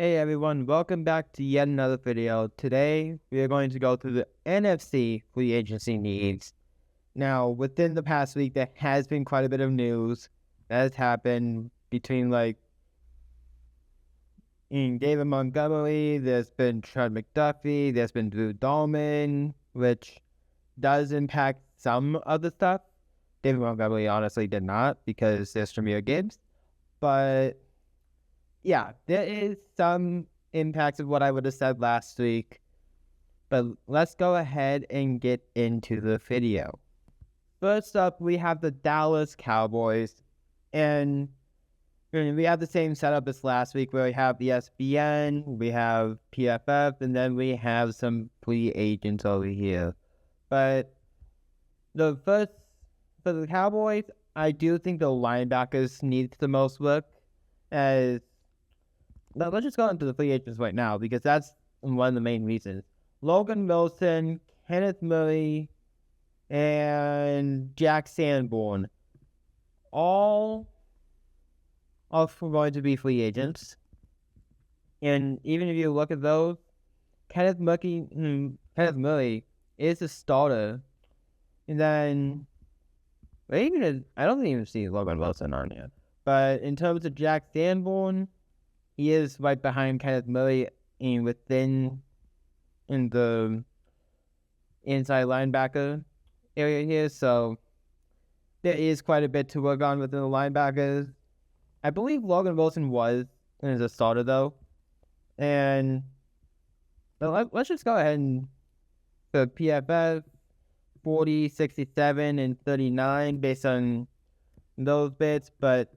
Hey everyone, welcome back to yet another video. Today, we are going to go through the NFC free agency needs. Now, within the past week, there has been quite a bit of news that has happened between in David Montgomery, there's been Trent McDuffie, there's been Drew Dahlman, which does impact some of the stuff. David Montgomery honestly did not because there's Jameer Gibbs, but yeah, there is some impacts of what I would have said last week, but let's go ahead and get into the video. First up, we have the Dallas Cowboys, and we have the same setup as last week where we have the ESPN, we have PFF, and then we have some free agents over here. But for the Cowboys, I do think the linebackers need the most work. Let's just go into the free agents right now because that's one of the main reasons. Logan Wilson, Kenneth Murray, and Jack Sanborn all are going to be free agents. And even if you look at those, Kenneth Murray is a starter. And then I don't even see Logan Wilson on here. But in terms of Jack Sanborn, he is right behind Kenneth Murray in the inside linebacker area here. So there is quite a bit to work on within the linebackers. I believe Logan Wilson was as a starter though. And let's just go ahead and the PFF 40, 67, and 39 based on those bits. But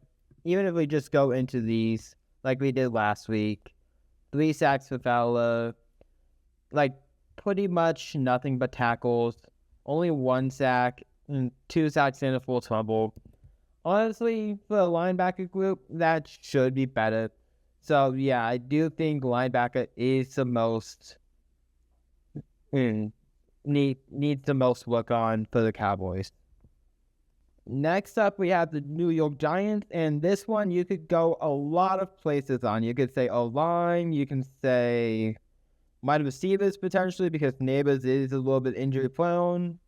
even if we just go into these like we did last week, 3 sacks for Fowler, like pretty much nothing but tackles, only 1 sack, and 2 sacks and a full fumble. Honestly, for the linebacker group, that should be better. So yeah, I do think linebacker is the most needs the most work on for the Cowboys. Next up, we have the New York Giants, and this one you could go a lot of places on. You could say O-line, you can say wide receivers potentially because Neighbors is a little bit injury prone.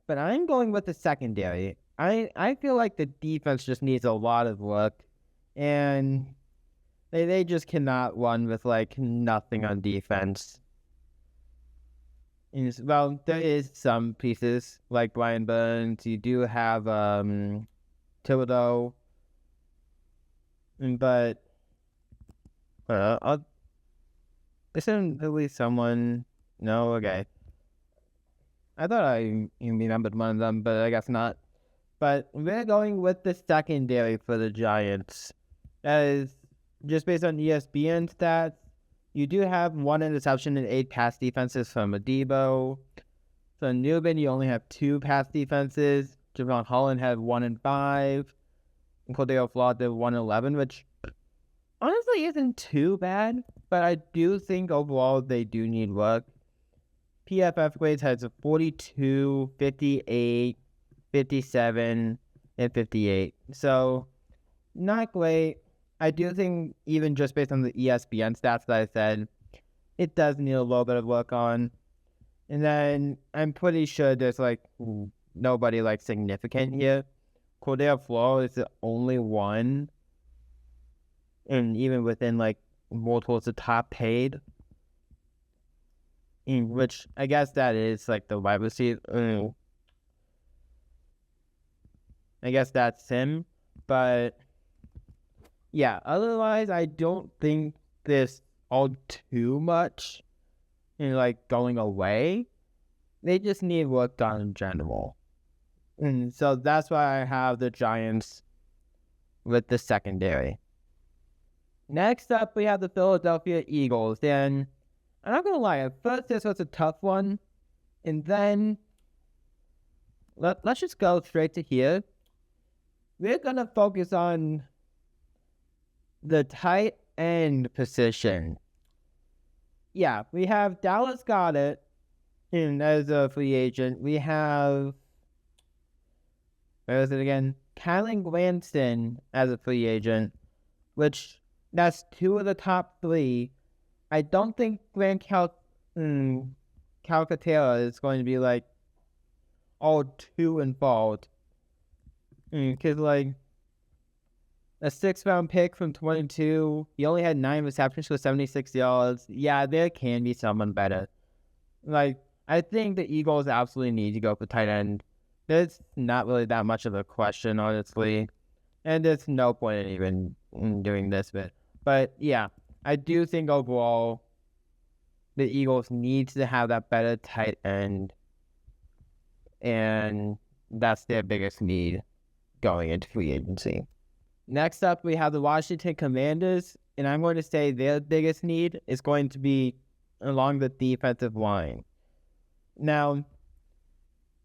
But I'm going with the secondary. I feel like the defense just needs a lot of work, and they just cannot run with like nothing on defense. Well, there is some pieces like Brian Burns. You do have Thibodeau, but isn't at least someone? No, okay. I thought I remembered one of them, but I guess not. But we're going with the secondary for the Giants. That is just based on ESPN stats. You do have 1 interception and 8 pass defenses from Adebo. For Newman, you only have 2 pass defenses. Javon Holland had 1 and 5. And Cordero Flott did 1 and 11, which honestly isn't too bad. But I do think overall they do need work. PFF grades has a 42, 58, 57, and 58. So, not great. I do think even just based on the ESPN stats that I said, it does need a little bit of work on. And then I'm pretty sure there's like nobody like significant here. Cordero Flott is the only one, and even within like more towards the top paid. In which I guess that is like the wide receiver. I guess that's him, but yeah, otherwise I don't think there's all too much in like going away. They just need work done in general. And so that's why I have the Giants with the secondary. Next up, we have the Philadelphia Eagles. And I'm not going to lie, at first this was a tough one. And then let's just go straight to here. We're going to focus on the tight end position. Yeah, we have Dallas Goedert as a free agent. We have, where is it again? Kylan Granson as a free agent, which That's two of the top three. I don't think Calcaterra is going to be like all too involved. Because like a 6th-round pick from 22, he only had 9 receptions for 76 yards. Yeah, there can be someone better. Like, I think the Eagles absolutely need to go for tight end. There's not really that much of a question, honestly. And there's no point in even doing this bit. But yeah, I do think overall the Eagles need to have that better tight end. And that's their biggest need going into free agency. Next up, we have the Washington Commanders. And I'm going to say their biggest need is going to be along the defensive line. Now,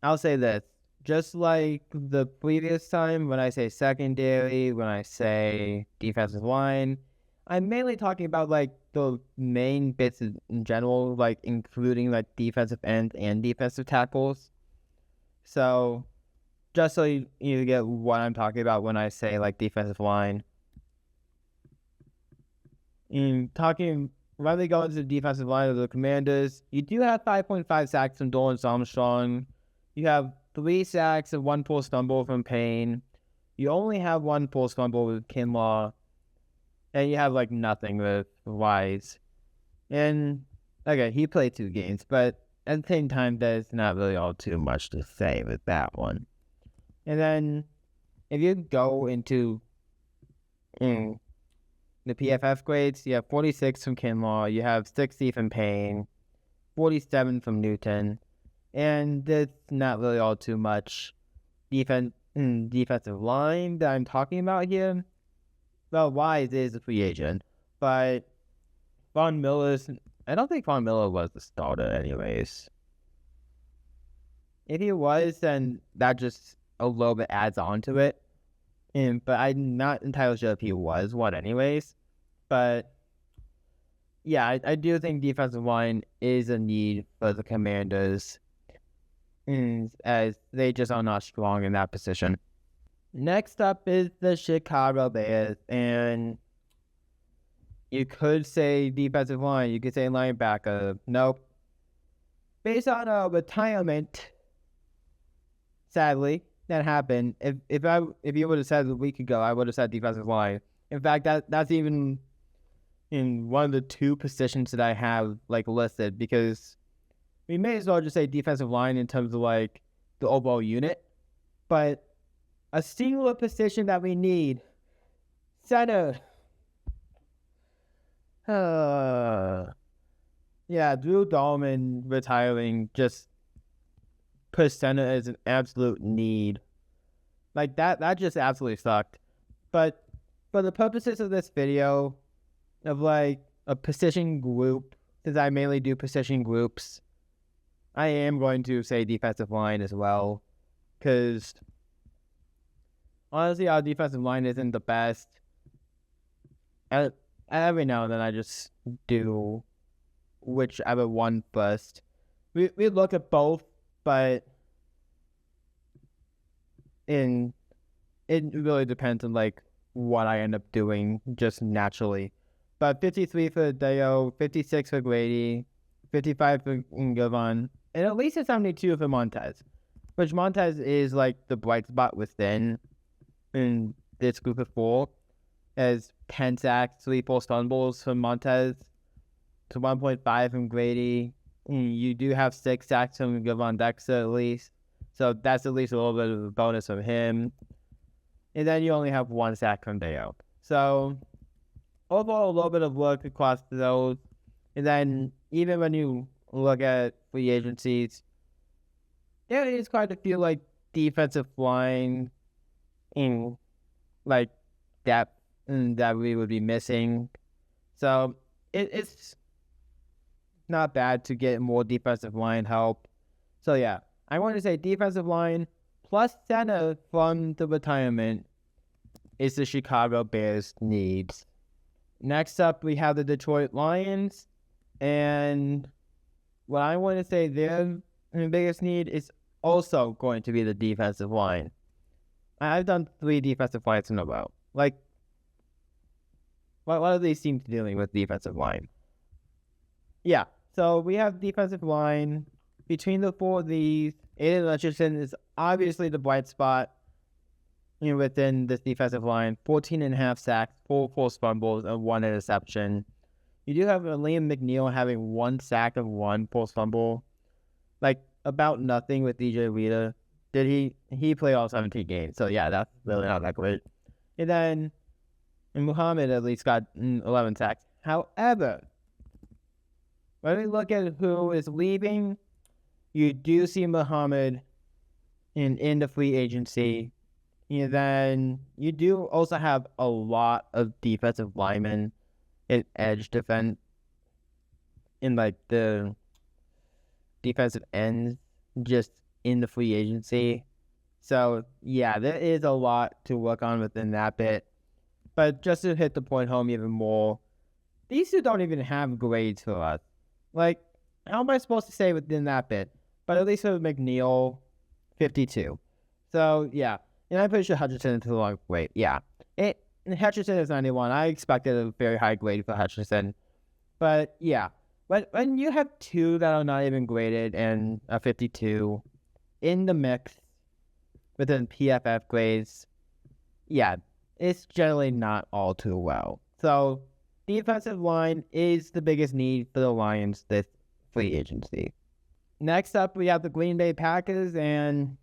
I'll say this. Just like the previous time, when I say secondary, when I say defensive line, I'm mainly talking about like the main bits in general, like including like defensive end and defensive tackles. So just so you get what I'm talking about when I say like defensive line. When they go into the defensive line of the Commanders, you do have 5.5 sacks from Dorrance Armstrong. You have 3 sacks and 1 forced fumble from Payne. You only have 1 forced fumble with Kinlaw. And you have like nothing with Wise. And okay, he played 2 games, but at the same time, there's not really all too much to say with that one. And then if you go into the PFF grades, you have 46 from Kinlaw, you have 60 from Payne, 47 from Newton, and there's not really all too much defensive line that I'm talking about here. Well, Wise is a free agent, but I don't think Von Miller was the starter anyways. If he was, then that just a little bit adds on to it. But I'm not entirely sure if he was one anyways. But yeah, I do think defensive line is a need for the Commanders, as they just are not strong in that position. Next up is the Chicago Bears, and you could say defensive line, you could say linebacker. Nope. Based on a retirement, sadly, that happened. If you would have said a week ago, I would have said defensive line. In fact, that's even in one of the 2 positions that I have like listed, because we may as well just say defensive line in terms of like the overall unit. But a singular position that we need, center. Yeah, Drew Dahlman retiring just put center as an absolute need. Like that just absolutely sucked. But for the purposes of this video, of like a position group, since I mainly do position groups, I am going to say defensive line as well, because honestly, our defensive line isn't the best. Every now and then I just do whichever one first. We look at both, but it really depends on like what I end up doing just naturally. But 53 for Deo, 56 for Grady, 55 for Gavon, and at least a 72 for Montez, which Montez is like the bright spot within in this group of 4, as 10 sacks, 3 forced fumbles from Montez to 1.5 from Grady. You do have 6 sacks from Gavon Dexter at least, so that's at least a little bit of a bonus from him. And then you only have 1 sack from Deo. So overall, a little bit of work across those. And then even when you look at free agencies, there is quite a few like defensive line in like depth that we would be missing. So it's not bad to get more defensive line help. So yeah, I want to say defensive line plus center from the retirement is the Chicago Bears' needs. Next up, we have the Detroit Lions, and what I want to say their biggest need is also going to be the defensive line. I've done 3 defensive lines in a row. Like, what are these teams dealing with defensive line? Yeah, so we have defensive line. Between the four of these, Aiden Hutchinson is obviously the bright spot within this defensive line. 14.5 sacks, 4 forced fumbles, and 1 interception. You do have Liam McNeil having 1 sack and 1 forced fumble. Like, about nothing with DJ Reader. He played all 17 games, so yeah, that's really not that great. And then Muhammad at least got 11 sacks. However, when we look at who is leaving, you do see Muhammad in the free agency. And then you do also have a lot of defensive linemen in edge defense, in like the defensive ends, just in the free agency. So yeah, there is a lot to work on within that bit. But just to hit the point home even more, these two don't even have grades for us. Like, how am I supposed to say within that bit? But at least for McNeil, 52. So yeah, and I'm pretty sure Hutchinson is a long grade. Yeah, Hutchinson is 91. I expected a very high grade for Hutchinson, but yeah, when you have two that are not even graded and a 52 in the mix within PFF grades, yeah, it's generally not all too well. So defensive line is the biggest need for the Lions this free agency. Next up, we have the Green Bay Packers, and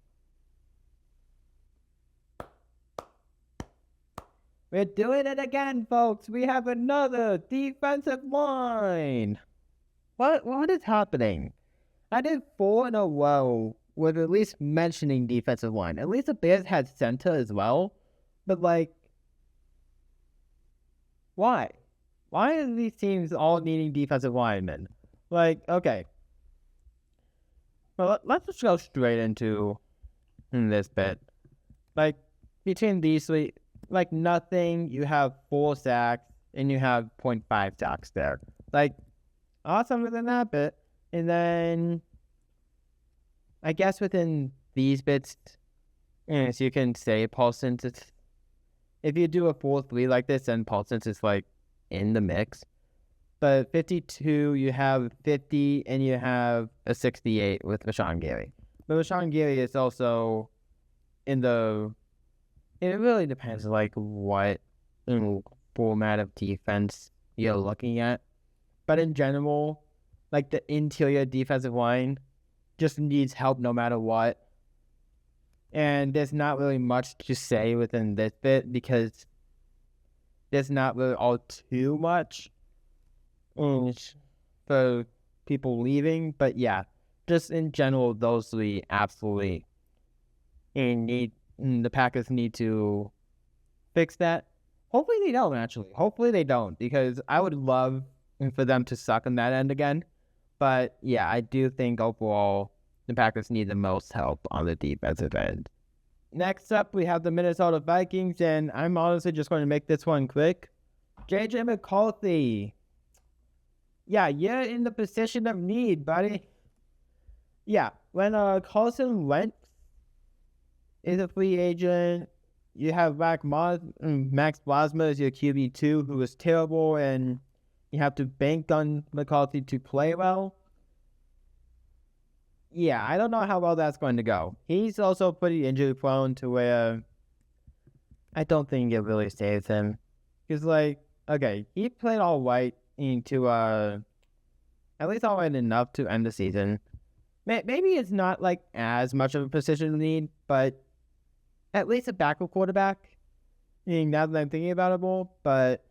we're doing it again, folks. We have another defensive line. What is happening? I did 4 in a row with at least mentioning defensive line. At least the Bears had center as well. But, like, why? Why are these teams all needing defensive linemen? Like, okay. Well, let's just go straight into this bit. Like, between these three, like, nothing, you have 4 sacks, and you have 0.5 sacks there. Like, awesome within that bit. And then, I guess within these bits, so you can say Paulson's, if you do a 4-3 like this, then Paulson's is, like, in the mix. But 52, you have 50, and you have a 68 with Rashawn Gary. But Rashawn Gary is also in the... It really depends, like, what format of defense you're looking at. But in general, like, the interior defensive line just needs help no matter what. And there's not really much to say within this bit because there's not really all too much for people leaving. But yeah, just in general, those three absolutely the Packers need to fix that. Hopefully they don't, actually. Hopefully they don't, because I would love for them to suck on that end again. But yeah, I do think overall the Packers need the most help on the defensive end. Next up, we have the Minnesota Vikings, and I'm honestly just going to make this one quick. JJ McCarthy. Yeah, you're in the position of need, buddy. Yeah, when Carson Wentz is a free agent, you have Max Bosma as your QB2, who is terrible, and you have to bank on McCarthy to play well. Yeah, I don't know how well that's going to go. He's also pretty injury prone to where I don't think it really saves him. Because, like, okay, he played all right into at least all right enough to end the season. Maybe it's not like as much of a position need, but at least a backup quarterback. Now that I'm thinking about it more, but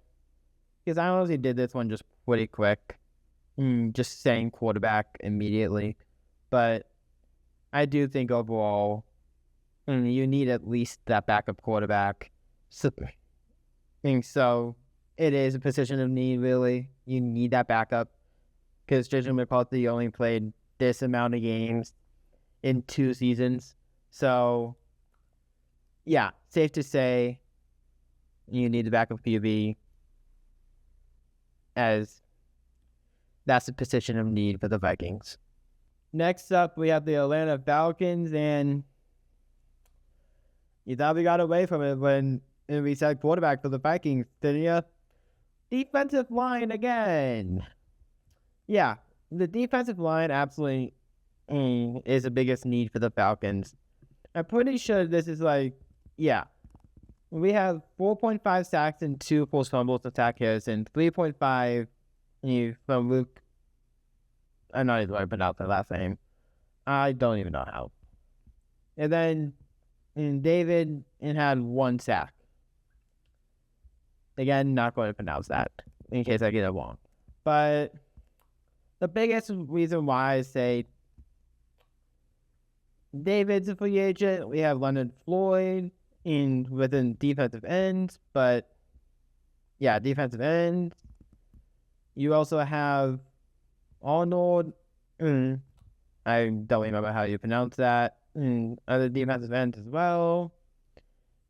because I honestly did this one just pretty quick, just saying quarterback immediately. But I do think overall, you need at least that backup quarterback. So it is a position of need, really. You need that backup because JJ McCarthy only played this amount of games in 2 seasons. So, yeah, safe to say you need a backup QB, as that's a position of need for the Vikings. Next up, we have the Atlanta Falcons, and you thought we got away from it when we said quarterback for the Vikings, didn't you? defensive line again. Yeah, the defensive line absolutely is the biggest need for the Falcons. I'm pretty sure this is we have 4.5 sacks and 2 forced fumbles to Zach Harrison, 3.5 from Luke. I'm not even going to pronounce that last name. I don't even know how. And then David had 1 sack. Again, not going to pronounce that in case I get it wrong. But the biggest reason why I say David's a free agent, we have Leonard Floyd within defensive ends, but yeah, defensive ends. You also have Arnold. I don't remember how you pronounce that. Other defensive ends as well.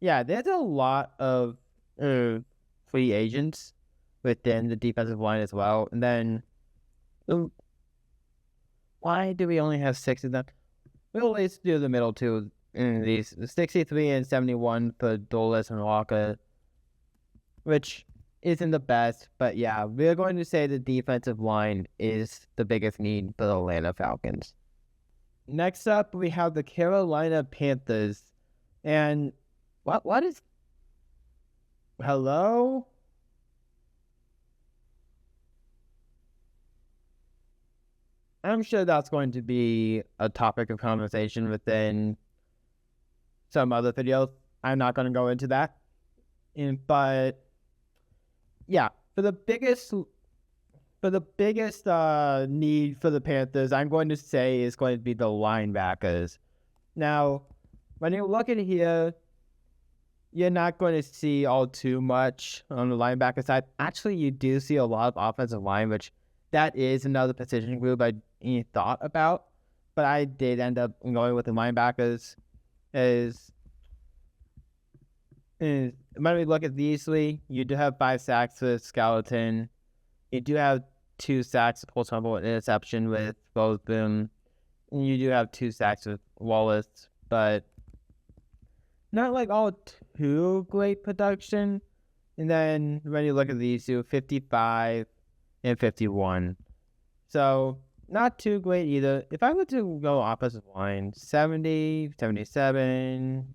Yeah, there's a lot of free agents within the defensive line as well. And then, why do we only have 6 of them? We'll always do the middle two in these 63 and 71 for Dulles and Walker, which isn't the best, but yeah, we're going to say the defensive line is the biggest need for the Atlanta Falcons. Next up, we have the Carolina Panthers. And what is... Hello? I'm sure that's going to be a topic of conversation within some other videos. I'm not going to go into that. But yeah, for the biggest need for the Panthers, I'm going to say is going to be the linebackers. Now, when you look at here, you're not going to see all too much on the linebacker side. Actually, you do see a lot of offensive line, which that is another position group I thought about, but I did end up going with the linebackers. When we look at these 3, you do have 5 sacks with Skeleton. You do have 2 sacks, full fumble, and interception with both of them. And you do have 2 sacks with Wallace, but not like all too great production. And then when you look at these 2, 55 and 51. So not too great either. If I were to go offensive line, 70, 77,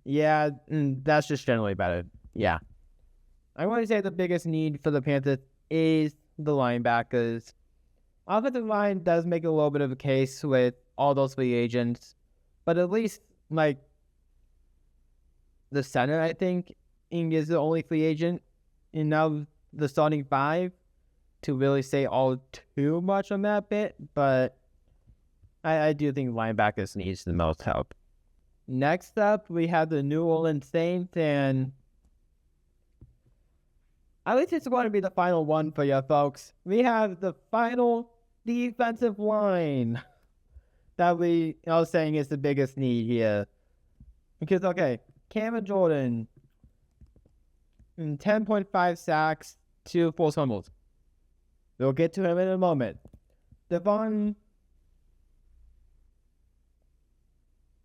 yeah, that's just generally better. Yeah. I want to say the biggest need for the Panthers is the linebackers. Offensive line does make a little bit of a case with all those free agents, but at least, like, the center, I think, is the only free agent. And now the starting 5 to really say all too much on that bit, but I do think linebackers needs the most help. Next up, we have the New Orleans Saints, and at least it's going to be the final one for you folks. We have the final defensive line that I was saying is the biggest need here. Because, okay, Cameron Jordan, 10.5 sacks, 2 forced fumbles. We'll get to him in a moment. Devon,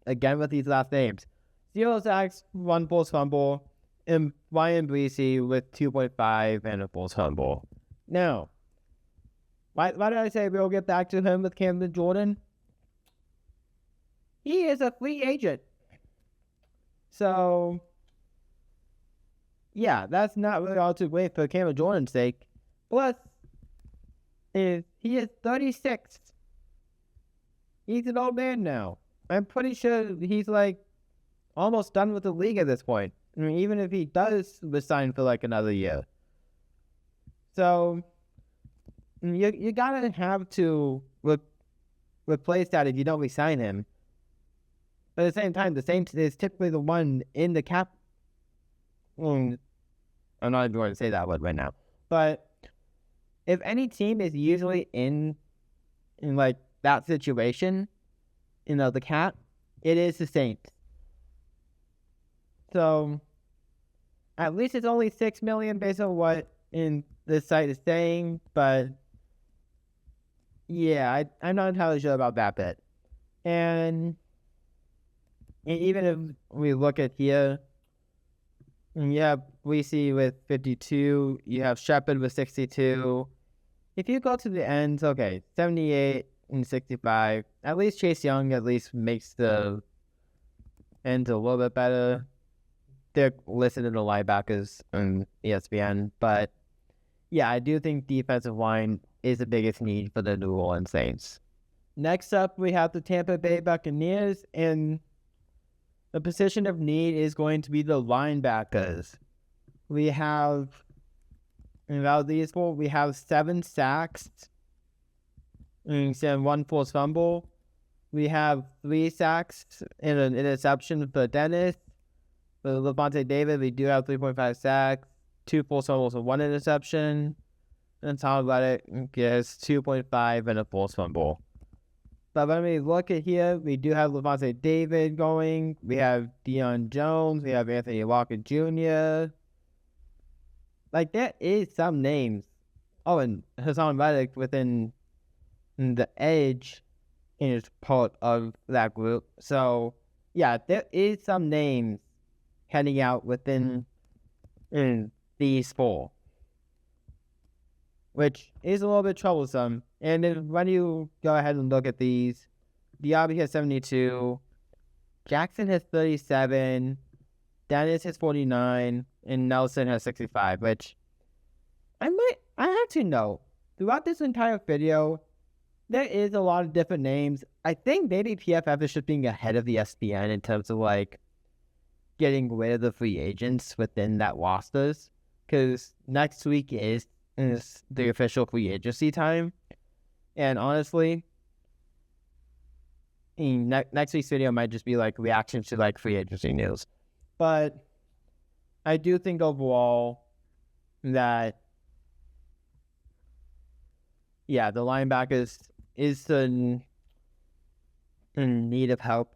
again with these last names, 0 sacks, 1 forced fumble, and Ryan Breesy with 2.5 and a forced fumble. Now, why did I say we'll get back to him with Cameron Jordan? He is a free agent. So, yeah, that's not really all too great for Cameron Jordan's sake. Plus, he is 36. He's an old man now. I'm pretty sure he's like almost done with the league at this point. I mean, even if he does resign for like another year. So you gotta have to replace that if you don't resign him. But at the same time, the Saints is typically the one in the cap. I'm not even going to say that word right now. But if any team is usually in like that situation, the cap, it is the Saints. So at least it's only $6 million based on what in this site is saying, but yeah, I'm not entirely sure about that bit. And even if we look at here, And you have Weesey with 52. You have Shepard with 62. If you go to the ends, okay, 78 and 65. At least Chase Young makes the ends a little bit better. They're listed in the linebackers on ESPN, but yeah, I do think defensive line is the biggest need for the New Orleans Saints. Next up, we have the Tampa Bay Buccaneers, and the position of need is going to be the linebackers. We have, out of these four, we have 7 sacks and 1 forced fumble. We have 3 sacks and an interception for Dennis. For Levante David, we do have 3.5 sacks, 2 forced fumbles, and 1 interception. And Tom Reddick gets 2.5 and a forced fumble. But when we look at here, we do have Levante David going. We have Deion Jones. We have Anthony Walker Jr. Like, there is some names. Oh, and Hassan Reddick within the edge is part of that group. So, yeah, there is some names heading out within these 4, which is a little bit troublesome. And then when you go ahead and look at these, Diaby has 72, Jackson has 37, Dennis has 49, and Nelson has 65, which I have to know, throughout this entire video, there is a lot of different names. I think maybe PFF is just being ahead of the ESPN in terms of, like, getting rid of the free agents within that rosters, because next week is the official free agency time. And honestly, next week's video might just be like reactions to like free agency news. But I do think overall that, yeah, the linebackers is in need of help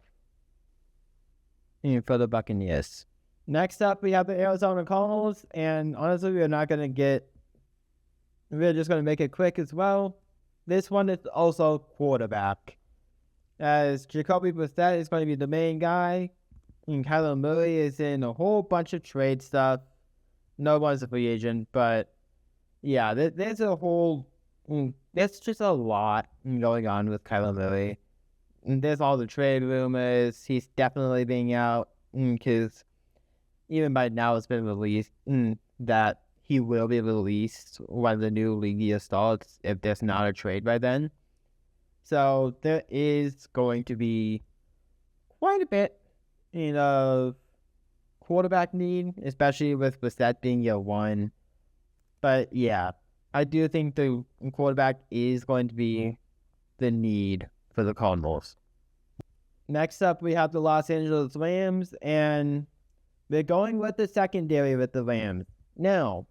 for the Buccaneers. Next up, we have the Arizona Cardinals, and honestly, we're just going to make it quick as well. This one is also quarterback, as Jacoby Brissett is going to be the main guy, and Kyler Murray is in a whole bunch of trade stuff. No one's a free agent, but yeah, there's just a lot going on with Kyler Murray. And there's all the trade rumors. He's definitely being out, because even by now it's been released that he will be released when the new league year starts, if there's not a trade by then. So there is going to be quite a bit of quarterback need, especially with Brissett being year 1. But yeah, I do think the quarterback is going to be the need for the Cardinals. Next up, we have the Los Angeles Rams, and we're going with the secondary with the Rams. Now,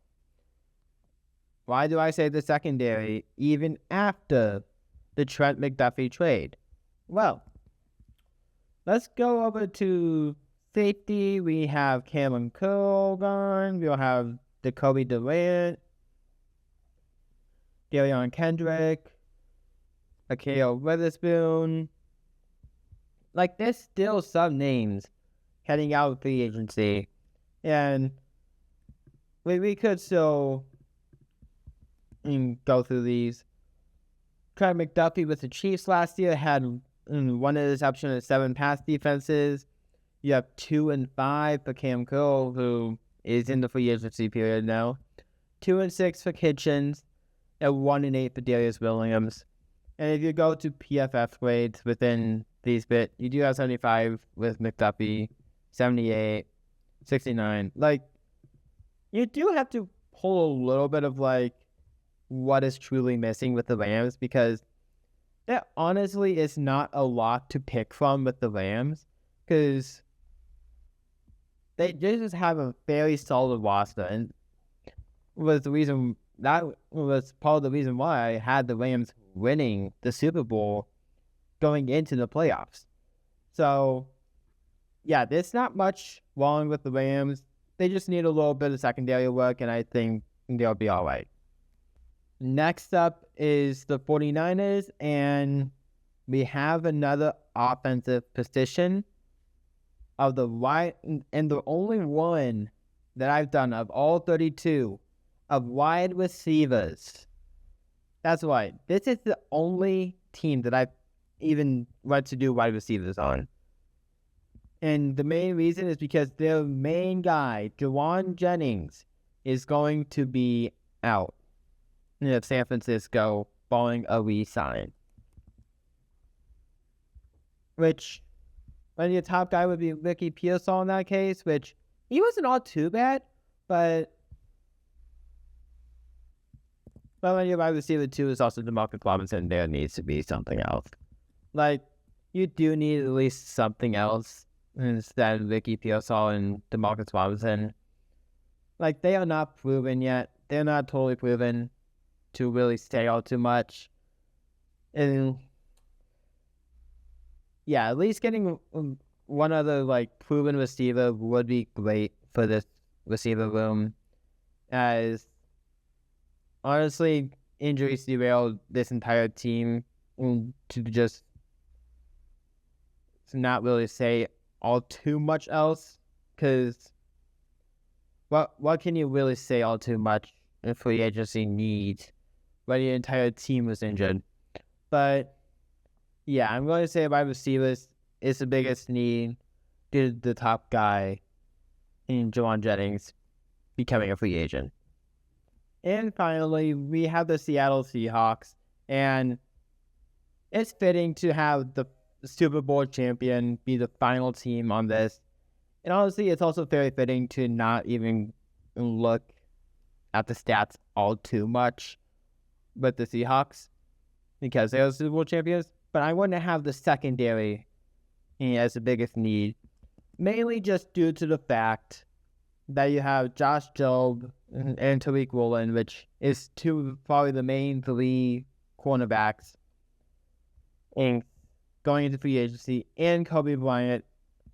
why do I say the secondary even after the Trent McDuffie trade? Well, let's go over to safety. We have Cameron Curl gone. We'll have Jacoby Durant, Darion Kendrick, Akeo Witherspoon. Like, there's still some names heading out of free agency, and we could still go through these. Trent McDuffie with the Chiefs last year had 1 interception and 7 pass defenses. You have 2 and 5 for Cam Curl, who is in the free agency period now. 2 and 6 for Kitchens, and 1 and 8 for Darius Williams. And if you go to PFF grades within these bit, you do have 75 with McDuffie, 78, 69. Like, you do have to pull a little bit of, like, what is truly missing with the Rams, because there honestly is not a lot to pick from with the Rams, because they just have a very solid roster, and that was part of the reason why I had the Rams winning the Super Bowl going into the playoffs. So, yeah, there's not much wrong with the Rams. They just need a little bit of secondary work, and I think they'll be all right. Next up is the 49ers, and we have another offensive position of the right, and the only one that I've done of all 32 of wide receivers. That's right. This is the only team that I've even went to do wide receivers on. And the main reason is because their main guy, Jawan Jennings, is going to be out in San Francisco following a re-sign. Which, when your top guy would be Ricky Pearsall in that case, which he wasn't all too bad, but when your wide receiver 2 is also DeMarcus Robinson, there needs to be something else. Like, you do need at least something else instead of Ricky Pearsall and DeMarcus Robinson. Like, they are not proven yet. They're not totally proven to really stay out too much. And yeah, at least getting one other like proven receiver would be great for this receiver room, as honestly injuries derailed this entire team to just not really say all too much else, because what can you really say all too much in free agency needs when your entire team was injured? But yeah, I'm going to say wide receivers is the biggest need due to the top guy in Jawan Jennings becoming a free agent. And finally, we have the Seattle Seahawks, and it's fitting to have the Super Bowl champion be the final team on this. And honestly, it's also very fitting to not even look at the stats all too much with the Seahawks, because they're the Super Bowl champions. But I want to have the secondary as the biggest need, mainly just due to the fact that you have Josh Jobe and Tariq Woolen, which is probably the main 3 cornerbacks in going into free agency, and Kobe Bryant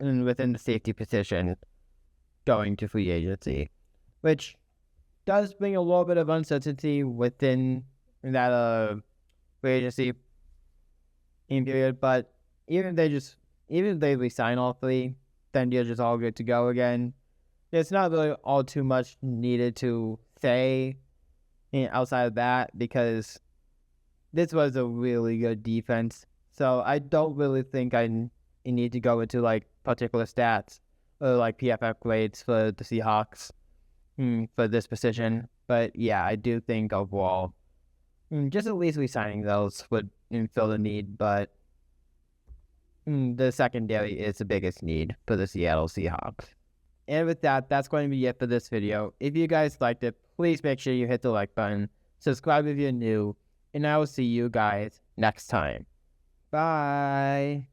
within the safety position going to free agency, which does bring a little bit of uncertainty within that free agency period. But even if they resign all 3, then you're just all good to go again. It's not really all too much needed to say outside of that, because this was a really good defense. So I don't really think I need to go into like particular stats or like PFF grades for the Seahawks for this position. But yeah, I do think overall, just at least resigning those would fill the need. But the secondary is the biggest need for the Seattle Seahawks. And with that, that's going to be it for this video. If you guys liked it, please make sure you hit the like button, subscribe if you're new, and I will see you guys next time. Bye.